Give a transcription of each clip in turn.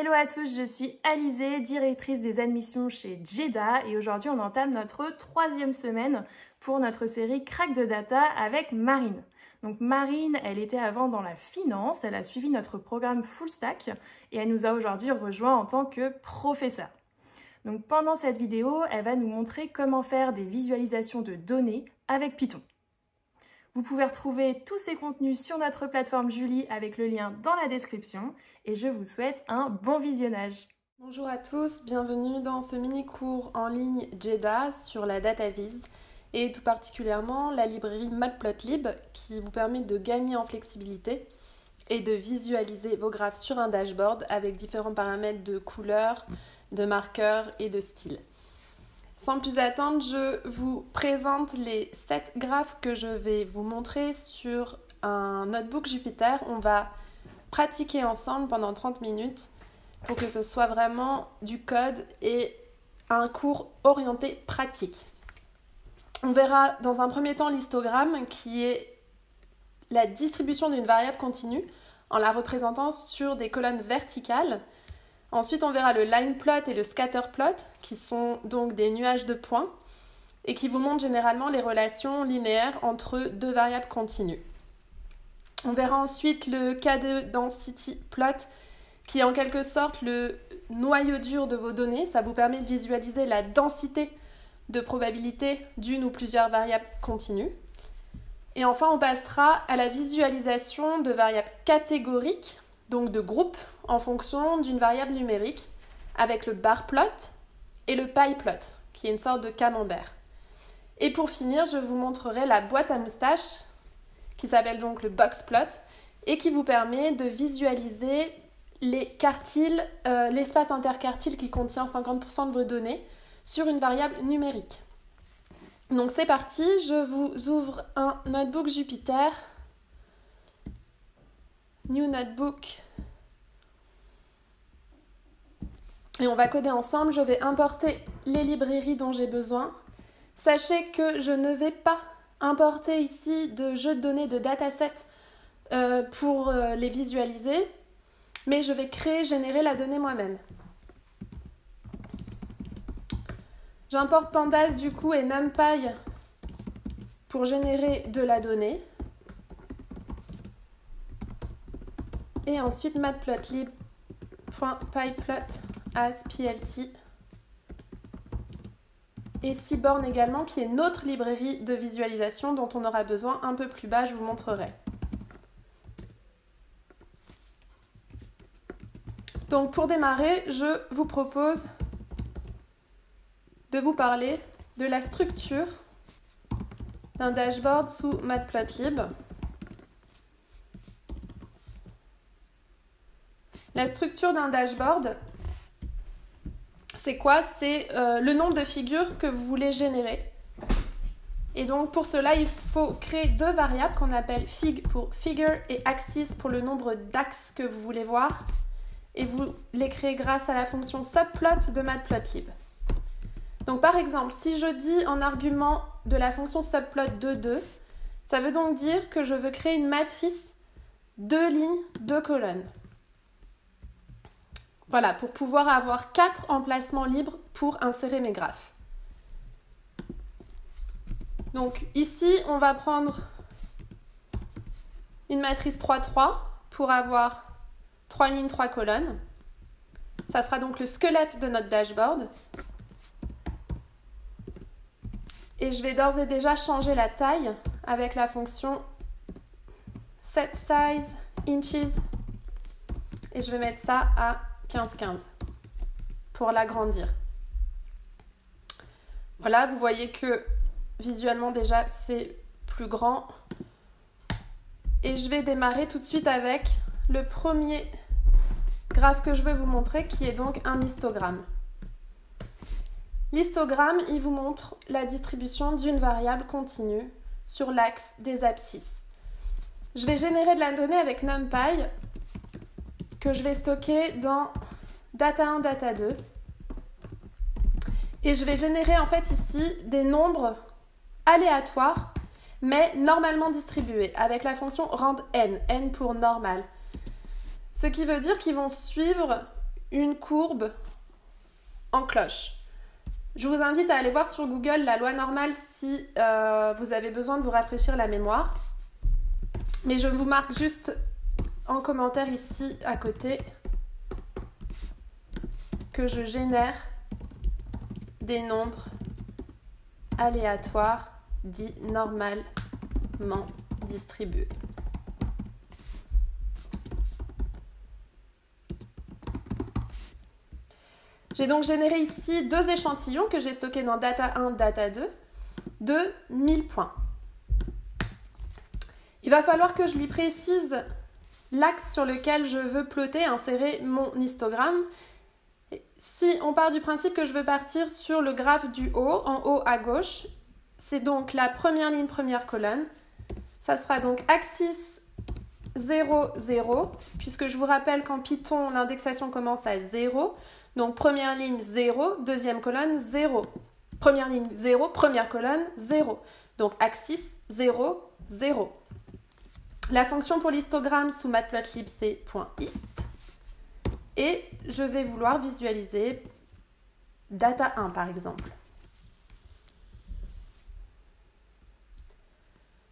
Hello à tous, je suis Alizée, directrice des admissions chez Jeddah et aujourd'hui on entame notre 3e semaine pour notre série Crack de Data avec Marine. Donc Marine, elle était avant dans la finance, elle a suivi notre programme Full Stack et elle nous a aujourd'hui rejoint en tant que professeure. Donc pendant cette vidéo, elle va nous montrer comment faire des visualisations de données avec Python. Vous pouvez retrouver tous ces contenus sur notre plateforme Julie avec le lien dans la description et je vous souhaite un bon visionnage. Bonjour à tous, bienvenue dans ce mini-cours en ligne Jeddah sur la DataVis et tout particulièrement la librairie Matplotlib qui vous permet de gagner en flexibilité et de visualiser vos graphes sur un dashboard avec différents paramètres de couleur, de marqueur et de style. Sans plus attendre, je vous présente les 7 graphes que je vais vous montrer sur un notebook Jupyter. On va pratiquer ensemble pendant 30 minutes pour que ce soit vraiment du code et un cours orienté pratique. On verra dans un premier temps l'histogramme qui est la distribution d'une variable continue en la représentant sur des colonnes verticales. Ensuite, on verra le line plot et le scatter plot, qui sont donc des nuages de points et qui vous montrent généralement les relations linéaires entre deux variables continues. On verra ensuite le K2 density plot, qui est en quelque sorte le noyau dur de vos données. Ça vous permet de visualiser la densité de probabilité d'une ou plusieurs variables continues. Et enfin, on passera à la visualisation de variables catégoriques, donc de groupes, en fonction d'une variable numérique, avec le bar plot et le pie plot, qui est une sorte de camembert. Et pour finir, je vous montrerai la boîte à moustaches, qui s'appelle donc le box plot, et qui vous permet de visualiser les quartiles, l'espace interquartile qui contient 50% de vos données, sur une variable numérique. Donc c'est parti, je vous ouvre un notebook Jupyter, New Notebook, et on va coder ensemble. Je vais importer les librairies dont j'ai besoin. Sachez que je ne vais pas importer ici de jeux de données, de datasets pour les visualiser, mais je vais générer la donnée moi-même. J'importe Pandas du coup et NumPy pour générer de la donnée. Et ensuite matplotlib.pyplot as plt et Seaborn également, qui est notre librairie de visualisation dont on aura besoin un peu plus bas, je vous montrerai. Donc pour démarrer, je vous propose de vous parler de la structure d'un dashboard sous Matplotlib. La structure d'un dashboard, c'est quoi? C'est le nombre de figures que vous voulez générer. Et donc pour cela, il faut créer deux variables qu'on appelle fig pour figure et axis pour le nombre d'axes que vous voulez voir. Et vous les créez grâce à la fonction subplot de Matplotlib. Donc par exemple, si je dis en argument de la fonction subplot 2, ça veut donc dire que je veux créer une matrice 2 lignes, 2 colonnes. Voilà, pour pouvoir avoir 4 emplacements libres pour insérer mes graphes. Donc ici, on va prendre une matrice 3-3 pour avoir 3 lignes, 3 colonnes. Ça sera donc le squelette de notre dashboard. Et je vais d'ores et déjà changer la taille avec la fonction setSize_inches et je vais mettre ça à 15,15 pour l'agrandir. Voilà, vous voyez que visuellement déjà c'est plus grand. Et je vais démarrer tout de suite avec le premier graphe que je veux vous montrer qui est donc un histogramme. L'histogramme, il vous montre la distribution d'une variable continue sur l'axe des abscisses. Je vais générer de la donnée avec NumPy que je vais stocker dans data1, data2. Et je vais générer en fait ici des nombres aléatoires mais normalement distribués avec la fonction rand n, n pour normal. Ce qui veut dire qu'ils vont suivre une courbe en cloche. Je vous invite à aller voir sur Google la loi normale si vous avez besoin de vous rafraîchir la mémoire. Mais je vous marque juste en commentaire ici à côté que je génère des nombres aléatoires dits normalement distribués. J'ai donc généré ici 2 échantillons que j'ai stockés dans data 1, data 2 de 1000 points. Il va falloir que je lui précise l'axe sur lequel je veux plotter, insérer mon histogramme. Si on part du principe que je veux partir sur le graphe du haut, en haut à gauche, c'est donc la première ligne, première colonne. Ça sera donc axis 0, 0, puisque je vous rappelle qu'en Python, l'indexation commence à 0. Donc première ligne 0, deuxième colonne 0. Première ligne 0, première colonne 0. Donc axis 0, 0. La fonction pour l'histogramme sous matplotlib c'est .hist. Et je vais vouloir visualiser data 1 par exemple.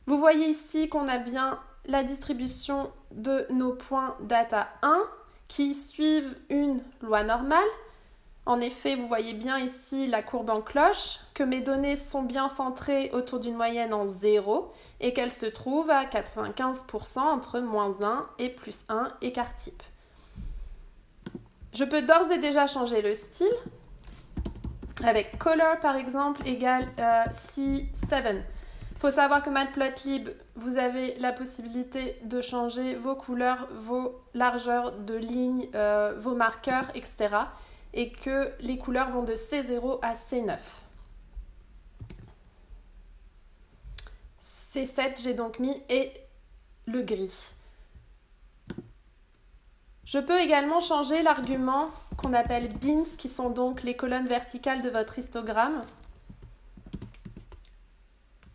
Vous voyez ici qu'on a bien la distribution de nos points data 1 qui suivent une loi normale. En effet, vous voyez bien ici la courbe en cloche, que mes données sont bien centrées autour d'une moyenne en 0 et qu'elles se trouvent à 95% entre -1 et +1 écart type. Je peux d'ores et déjà changer le style avec color par exemple égale C7. Il faut savoir que Matplotlib, vous avez la possibilité de changer vos couleurs, vos largeurs de lignes, vos marqueurs, etc. Et que les couleurs vont de C0 à C9. C7, j'ai donc mis, et le gris. Je peux également changer l'argument qu'on appelle bins, qui sont donc les colonnes verticales de votre histogramme.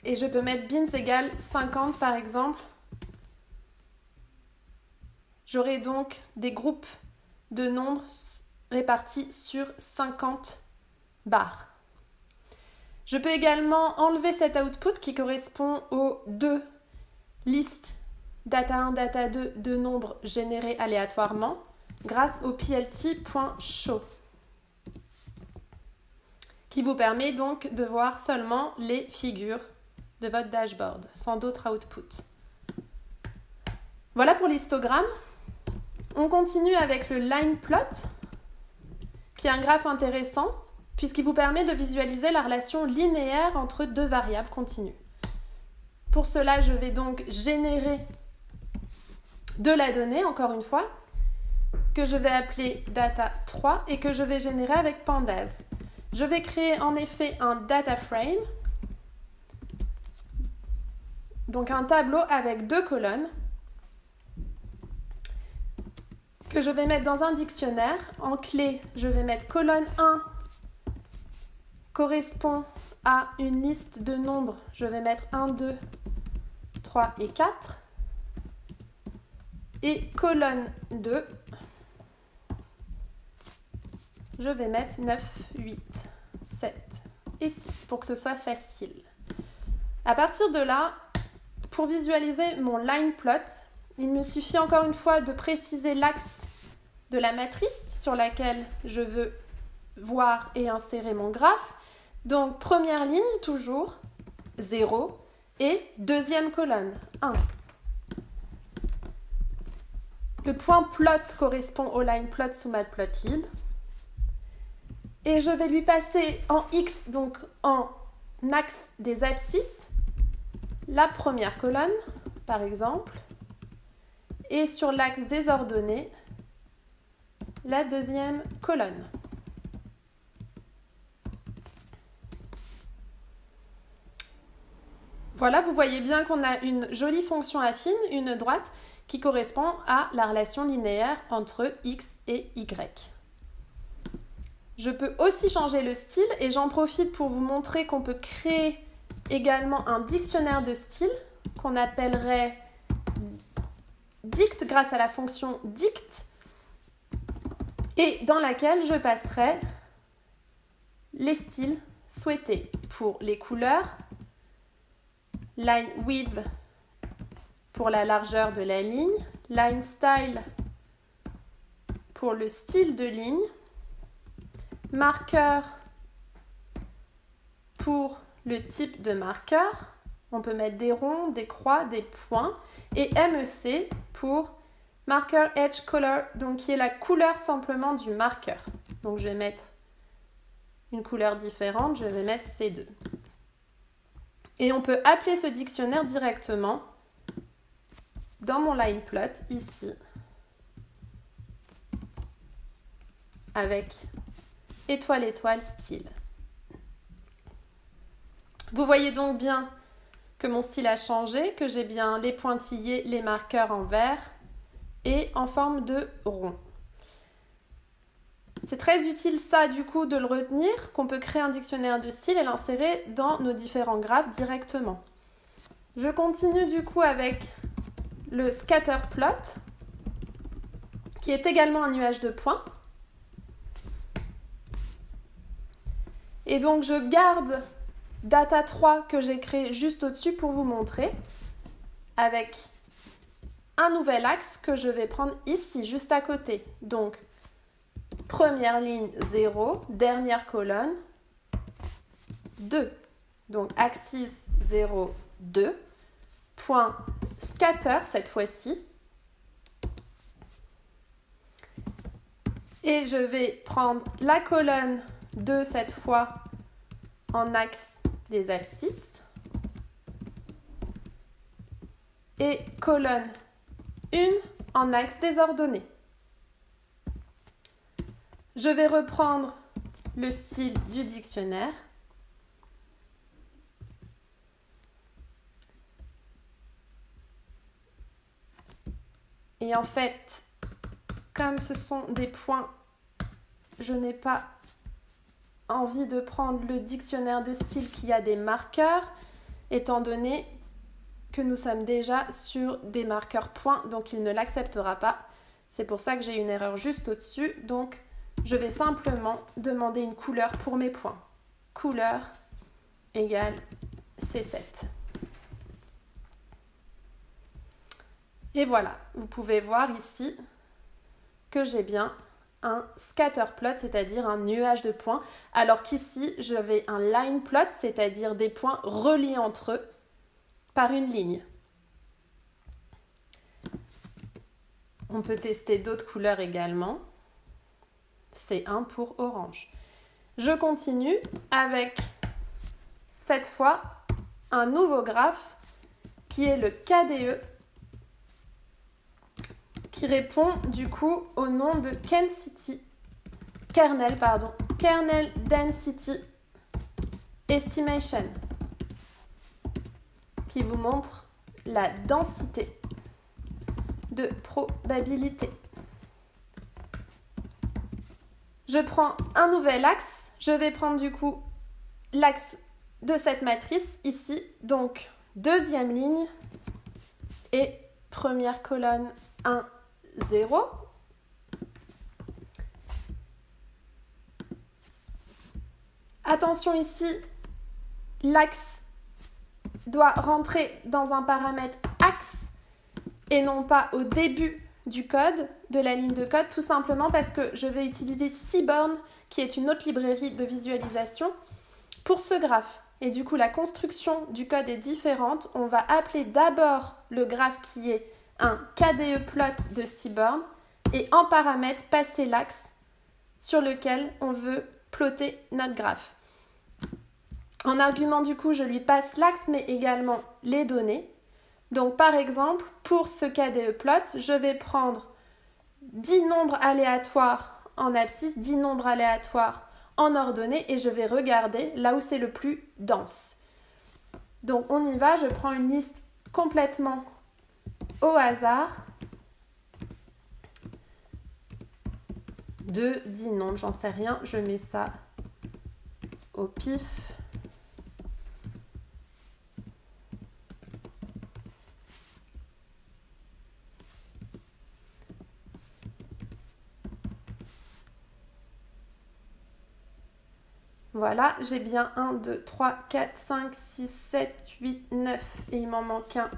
Et je peux mettre bins égale 50 par exemple. J'aurai donc des groupes de nombres répartis sur 50 barres. Je peux également enlever cet output qui correspond aux 2 listes data 1, data 2 de nombres générés aléatoirement grâce au plt.show qui vous permet donc de voir seulement les figures de votre dashboard sans d'autres outputs. Voilà pour l'histogramme. On continue avec le line plot qui est un graphe intéressant puisqu'il vous permet de visualiser la relation linéaire entre 2 variables continues. Pour cela, je vais donc générer de la donnée, encore une fois, que je vais appeler data 3 et que je vais générer avec pandas. Je vais créer en effet un data frame, donc un tableau avec 2 colonnes, que je vais mettre dans un dictionnaire. En clé, je vais mettre colonne 1 correspond à une liste de nombres. Je vais mettre 1, 2, 3 et 4. Et colonne 2, je vais mettre 9, 8, 7 et 6 pour que ce soit facile. À partir de là, pour visualiser mon line plot, il me suffit encore une fois de préciser l'axe de la matrice sur laquelle je veux voir et insérer mon graphe. Donc, première ligne, toujours 0 et deuxième colonne, 1. Le point plot correspond au line plot sous Matplotlib. Et je vais lui passer en X, donc en axe des abscisses, la première colonne, par exemple, et sur l'axe des ordonnées, la deuxième colonne. Voilà, vous voyez bien qu'on a une jolie fonction affine, une droite, qui correspond à la relation linéaire entre X et Y. Je peux aussi changer le style et j'en profite pour vous montrer qu'on peut créer également un dictionnaire de style qu'on appellerait dict grâce à la fonction dict. et dans laquelle je passerai les styles souhaités pour les couleurs, line width pour la largeur de la ligne, line style pour le style de ligne, marqueur pour le type de marqueur, on peut mettre des ronds, des croix, des points, et MEC pour marker edge color, donc qui est la couleur simplement du marqueur. Donc je vais mettre une couleur différente, je vais mettre C2. Et on peut appeler ce dictionnaire directement dans mon line plot, ici, avec étoile, étoile, style. Vous voyez donc bien que mon style a changé, que j'ai bien les pointillés, les marqueurs en vert et en forme de rond. C'est très utile ça du coup de le retenir, qu'on peut créer un dictionnaire de style et l'insérer dans nos différents graphes directement. Je continue du coup avec le scatter plot, qui est également un nuage de points. Et donc je garde Data 3 que j'ai créé juste au-dessus pour vous montrer, avec un nouvel axe que je vais prendre ici, juste à côté. Donc, première ligne 0, dernière colonne 2. Donc, axis 0, 2, point scatter cette fois-ci. Et je vais prendre la colonne 2 cette fois en axe des abscisses et colonne 1 en axe des ordonnées. Je vais reprendre le style du dictionnaire et en fait, comme ce sont des points, je n'ai pas envie de prendre le dictionnaire de style qui a des marqueurs, étant donné que nous sommes déjà sur des marqueurs points, donc il ne l'acceptera pas. C'est pour ça que j'ai une erreur juste au-dessus, donc je vais simplement demander une couleur pour mes points. Couleur égale C7. Et voilà, vous pouvez voir ici que j'ai bien un scatter plot, c'est-à-dire un nuage de points, alors qu'ici, je vais un line plot, c'est-à-dire des points reliés entre eux par une ligne. On peut tester d'autres couleurs également. C1 pour orange. Je continue avec, cette fois, un nouveau graphe qui est le KDE, qui répond du coup au nom de Kernel Density Estimation, qui vous montre la densité de probabilité. Je prends un nouvel axe, je vais prendre du coup l'axe de cette matrice ici, donc deuxième ligne et première colonne 1, 0. Attention ici, l'axe doit rentrer dans un paramètre axe et non pas au début du code, de la ligne de code, tout simplement parce que je vais utiliser Seaborn, qui est une autre librairie de visualisation, pour ce graphe. Et du coup, la construction du code est différente. On va appeler d'abord le graphe qui est un KDE plot de Seaborn et en paramètre passer l'axe sur lequel on veut plotter notre graphe. En argument, du coup, je lui passe l'axe mais également les données. Donc, par exemple, pour ce KDE plot, je vais prendre 10 nombres aléatoires en abscisse, 10 nombres aléatoires en ordonnée et je vais regarder là où c'est le plus dense. Donc, on y va. Je prends une liste complètement au hasard de 10 nombres, j'en sais rien, je mets ça au pif. Voilà, j'ai bien 1, 2, 3, 4, 5, 6, 7, 8, 9 et il m'en manque un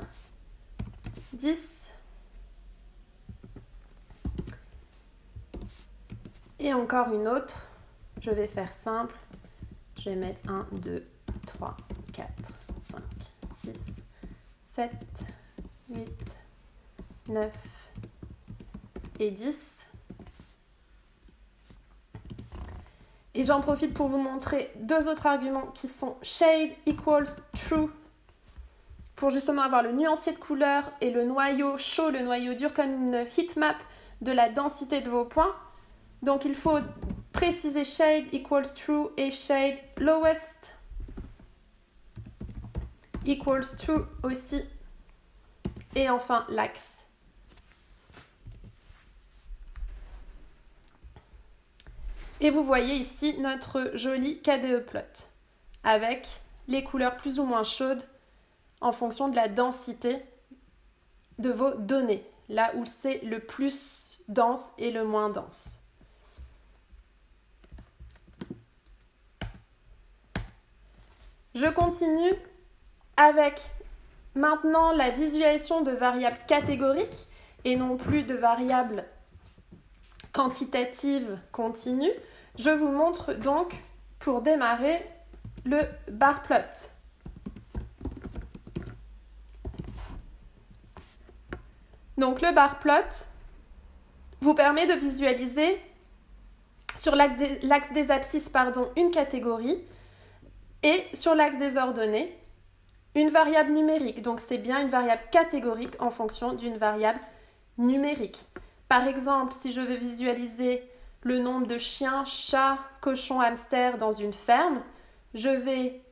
10. Et encore une autre, je vais faire simple, je vais mettre 1, 2, 3, 4, 5, 6, 7, 8, 9 et 10. Et j'en profite pour vous montrer deux autres arguments qui sont shade equals true pour justement avoir le nuancier de couleur et le noyau chaud, le noyau dur comme une heatmap de la densité de vos points. Donc il faut préciser shade equals true et shade lowest equals true aussi. Et enfin l'axe. Et vous voyez ici notre joli KDE plot avec les couleurs plus ou moins chaudes en fonction de la densité de vos données, là où c'est le plus dense et le moins dense. Je continue avec maintenant la visualisation de variables catégoriques et non plus de variables quantitatives continues. Je vous montre donc, pour démarrer, le bar plot. Donc le bar plot vous permet de visualiser sur l'axe des abscisses une catégorie et sur l'axe des ordonnées une variable numérique. Donc c'est bien une variable catégorique en fonction d'une variable numérique. Par exemple, si je veux visualiser le nombre de chiens, chats, cochons, hamsters dans une ferme, je vais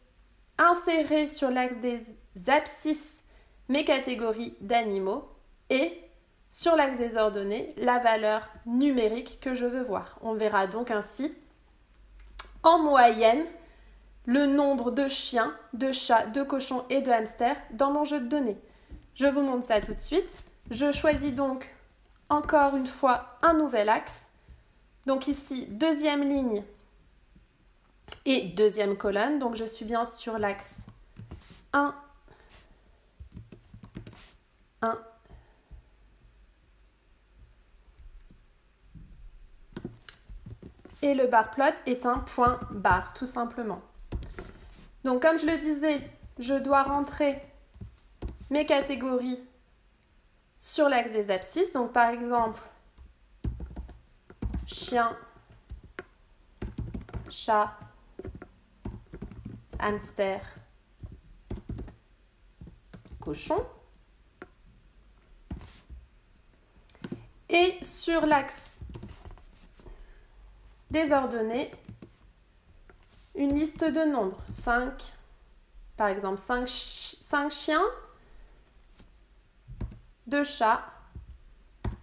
insérer sur l'axe des abscisses mes catégories d'animaux et sur l'axe des ordonnées la valeur numérique que je veux voir. On verra donc ainsi en moyenne le nombre de chiens, de chats, de cochons et de hamsters dans mon jeu de données. Je vous montre ça tout de suite. Je choisis donc encore une fois un nouvel axe. Donc ici, deuxième ligne et deuxième colonne. Donc je suis bien sur l'axe 1, 1, et le bar plot est un point barre, tout simplement. Donc comme je le disais, je dois rentrer mes catégories sur l'axe des abscisses. Donc par exemple, chien, chat, hamster, cochon. Et sur l'axe des ordonnées, une liste de nombres. 5, par exemple 5 chiens, 2 chats,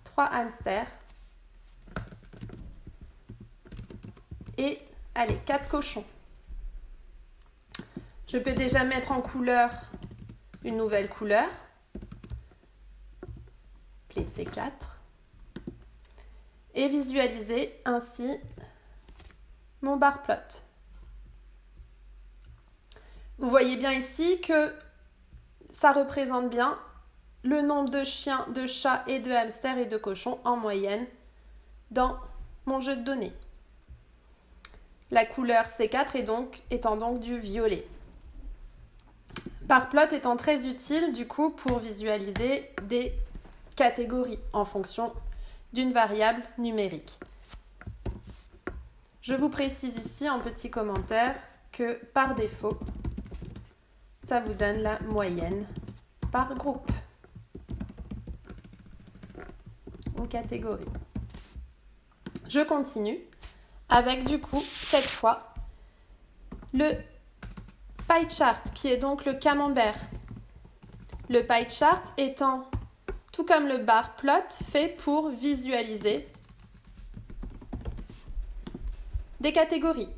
3 hamsters et, allez, 4 cochons. Je peux déjà mettre en couleur une nouvelle couleur. C4. Et visualiser ainsi mon bar plot. Vous voyez bien ici que ça représente bien le nombre de chiens, de chats et de hamsters et de cochons en moyenne dans mon jeu de données. La couleur C4 étant donc du violet. Bar plot étant très utile du coup pour visualiser des catégories en fonction d'une variable numérique. Je vous précise ici en petit commentaire que par défaut, ça vous donne la moyenne par groupe ou catégorie. Je continue avec du coup cette fois le pie chart qui est donc le camembert. Le pie chart étant tout comme le bar plot fait pour visualiser des catégories.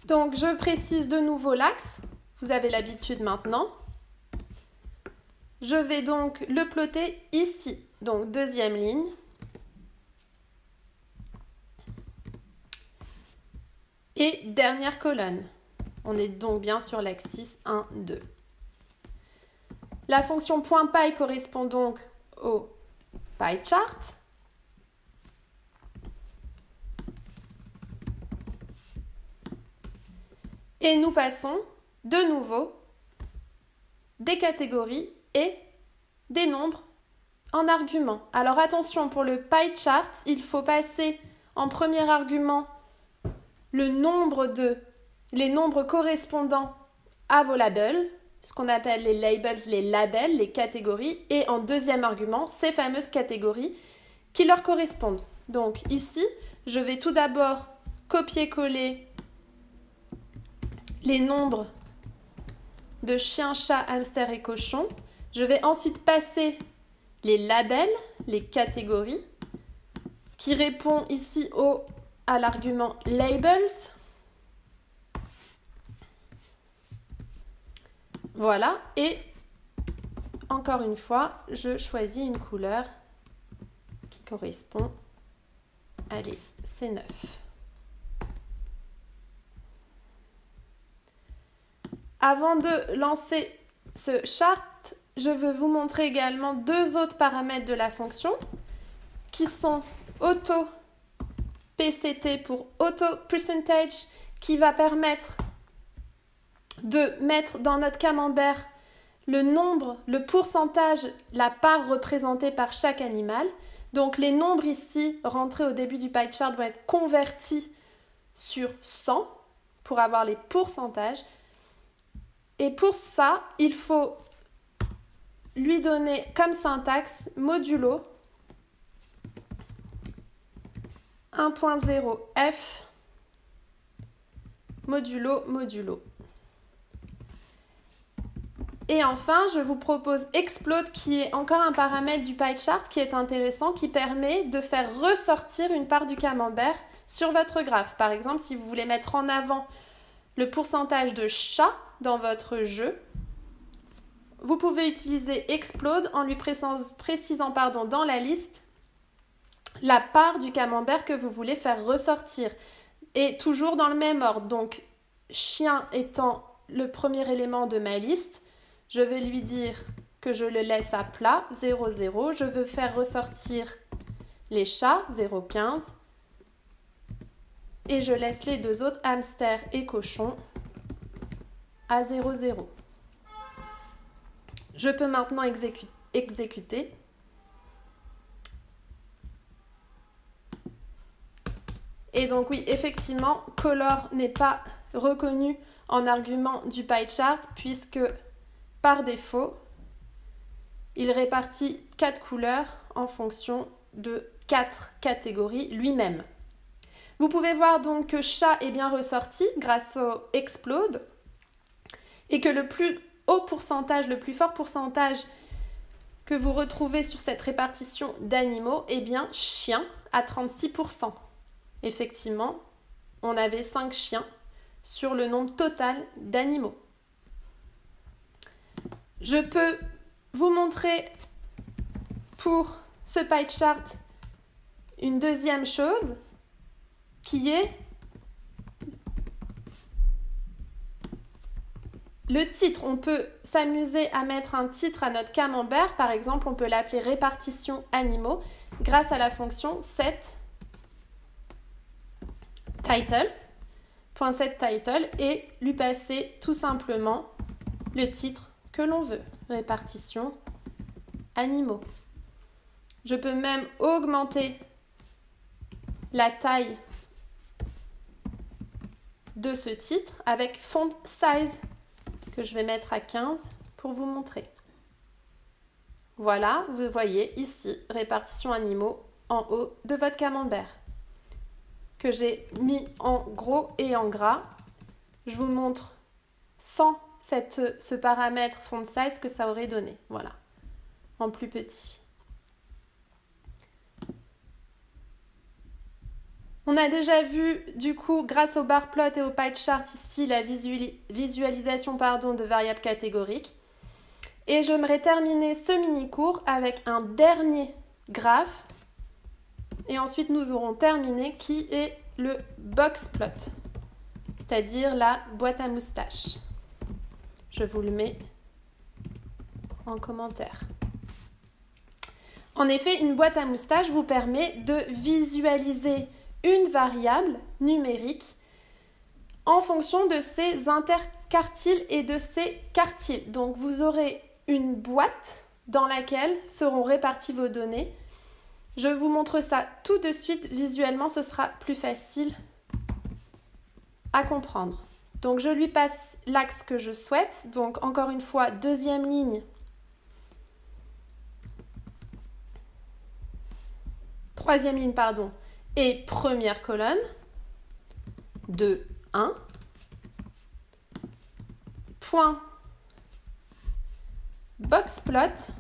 Donc je précise de nouveau l'axe, vous avez l'habitude maintenant. Je vais donc le plotter ici, donc deuxième ligne, Et dernière colonne. On est donc bien sur l'axis 1, 2. La fonction .py correspond donc au pie chart. Et nous passons de nouveau des catégories et des nombres en argument. Alors attention, pour le pie chart, il faut passer en premier argument les nombres correspondant à vos labels, ce qu'on appelle les labels, les labels, les catégories, et en deuxième argument, ces fameuses catégories qui leur correspondent. Donc ici, je vais tout d'abord copier-coller les nombres de chien, chat, hamster et cochon. Je vais ensuite passer les labels, les catégories, qui répond ici à l'argument labels. Voilà, et encore une fois, je choisis une couleur qui correspond. Allez, c'est 9. Avant de lancer ce chart, je veux vous montrer également deux autres paramètres de la fonction qui sont auto PCT pour auto percentage, qui va permettre de mettre dans notre camembert le nombre, le pourcentage, la part représentée par chaque animal. Donc les nombres ici rentrés au début du pie chart vont être convertis sur 100 pour avoir les pourcentages. Et pour ça, il faut lui donner comme syntaxe modulo 1.0 f modulo. Et enfin, je vous propose explode, qui est encore un paramètre du pie chart qui est intéressant, qui permet de faire ressortir une part du camembert sur votre graphe. Par exemple, si vous voulez mettre en avant le pourcentage de chats dans votre jeu, vous pouvez utiliser explode en lui précisant dans la liste la part du camembert que vous voulez faire ressortir. Et toujours dans le même ordre. Donc, chien étant le premier élément de ma liste, je vais lui dire que je le laisse à plat, 0, 0. Je veux faire ressortir les chats, 0,15. Et je laisse les deux autres, hamster et cochon, à 0, 0. Je peux maintenant exécuter. Et donc oui, effectivement, color n'est pas reconnu en argument du pie chart puisque par défaut, il répartit 4 couleurs en fonction de 4 catégories lui-même. Vous pouvez voir donc que chat est bien ressorti grâce au explode et que le plus haut pourcentage, le plus fort pourcentage que vous retrouvez sur cette répartition d'animaux est bien chien à 36%. Effectivement, on avait 5 chiens sur le nombre total d'animaux. Je peux vous montrer pour ce pie chart une deuxième chose qui est le titre. On peut s'amuser à mettre un titre à notre camembert. Par exemple, on peut l'appeler répartition animaux grâce à la fonction set title, .setTitle, et lui passer tout simplement le titre que l'on veut, répartition animaux. Je peux même augmenter la taille de ce titre avec font size que je vais mettre à 15 pour vous montrer. Voilà, vous voyez ici répartition animaux en haut de votre camembert que j'ai mis en gros et en gras. Je vous montre sans ce paramètre font size que ça aurait donné. Voilà, en plus petit. On a déjà vu, du coup, grâce au bar plot et au pie chart ici, la visualisation de variables catégoriques. Et j'aimerais terminer ce mini-cours avec un dernier graphe. Et ensuite, nous aurons terminé qui est le box plot. c'est-à-dire la boîte à moustaches. Je vous le mets en commentaire. En effet, une boîte à moustaches vous permet de visualiser une variable numérique en fonction de ses interquartiles et de ses quartiles. Donc, vous aurez une boîte dans laquelle seront réparties vos données. Je vous montre ça tout de suite visuellement, ce sera plus facile à comprendre. Donc, je lui passe l'axe que je souhaite. Donc, encore une fois, deuxième ligne. Troisième ligne, pardon. Et première colonne. 2, 1. Point. Boxplot,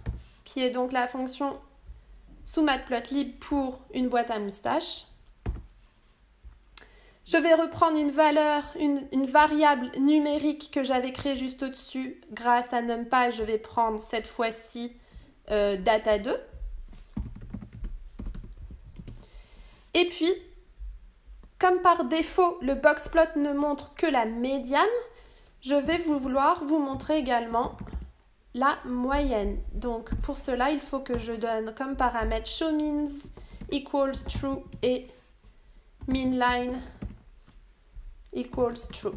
qui est donc la fonction sous Matplotlib pour une boîte à moustaches. Je vais reprendre une valeur, une variable numérique que j'avais créée juste au-dessus grâce à NumPy. Je vais prendre cette fois-ci data2. Et puis, comme par défaut, le boxplot ne montre que la médiane, je vais vouloir vous montrer également la moyenne. Donc, pour cela, il faut que je donne comme paramètre showMeans equals true et meanLine equals true.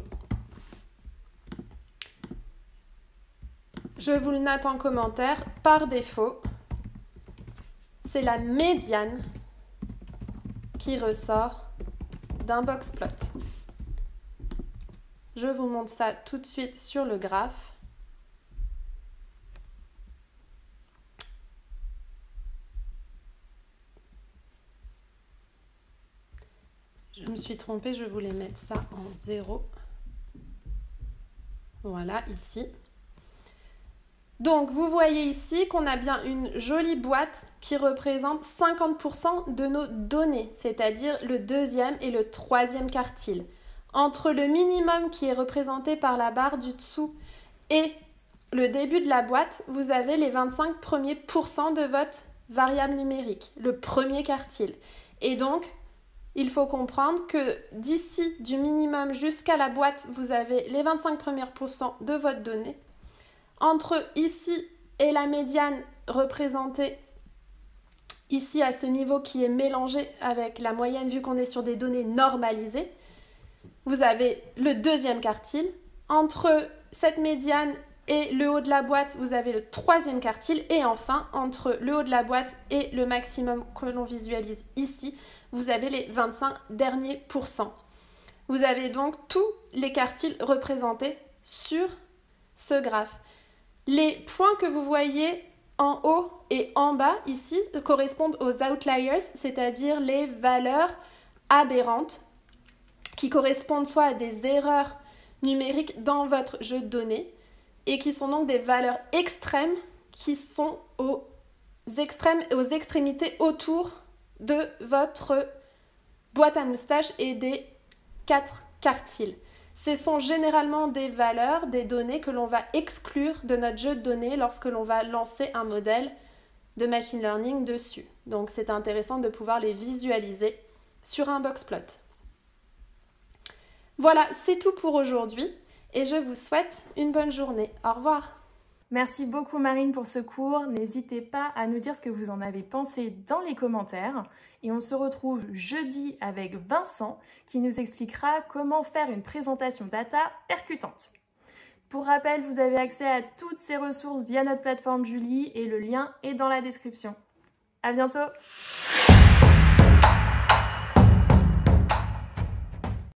Je vous le note en commentaire. Par défaut, c'est la médiane qui ressort d'un boxplot. Je vous montre ça tout de suite sur le graphe. Je me suis trompée, je voulais mettre ça en 0. Voilà, ici. Donc, vous voyez ici qu'on a bien une jolie boîte qui représente 50% de nos données, c'est-à-dire le deuxième et le troisième quartile. Entre le minimum qui est représenté par la barre du dessous et le début de la boîte, vous avez les 25 premiers pourcents de votre variable numérique, le premier quartile. Et donc, il faut comprendre que d'ici du minimum jusqu'à la boîte, vous avez les 25 premiers pourcents de votre donnée. Entre ici et la médiane représentée ici à ce niveau qui est mélangé avec la moyenne vu qu'on est sur des données normalisées, vous avez le deuxième quartile. Entre cette médiane et le haut de la boîte, vous avez le troisième quartile. Et enfin, entre le haut de la boîte et le maximum que l'on visualise ici, vous avez les 25 derniers pourcents. Vous avez donc tous les quartiles représentés sur ce graphe. Les points que vous voyez en haut et en bas ici correspondent aux outliers, c'est-à-dire les valeurs aberrantes qui correspondent soit à des erreurs numériques dans votre jeu de données et qui sont donc des valeurs extrêmes qui sont aux extrêmes et aux extrémités autour de votre boîte à moustaches et des 4 quartiles. Ce sont généralement des valeurs, des données que l'on va exclure de notre jeu de données lorsque l'on va lancer un modèle de machine learning dessus. Donc c'est intéressant de pouvoir les visualiser sur un boxplot. Voilà, c'est tout pour aujourd'hui et je vous souhaite une bonne journée. Au revoir. Merci beaucoup Marine pour ce cours. N'hésitez pas à nous dire ce que vous en avez pensé dans les commentaires. Et on se retrouve jeudi avec Vincent qui nous expliquera comment faire une présentation data percutante. Pour rappel, vous avez accès à toutes ces ressources via notre plateforme Julie et le lien est dans la description. À bientôt!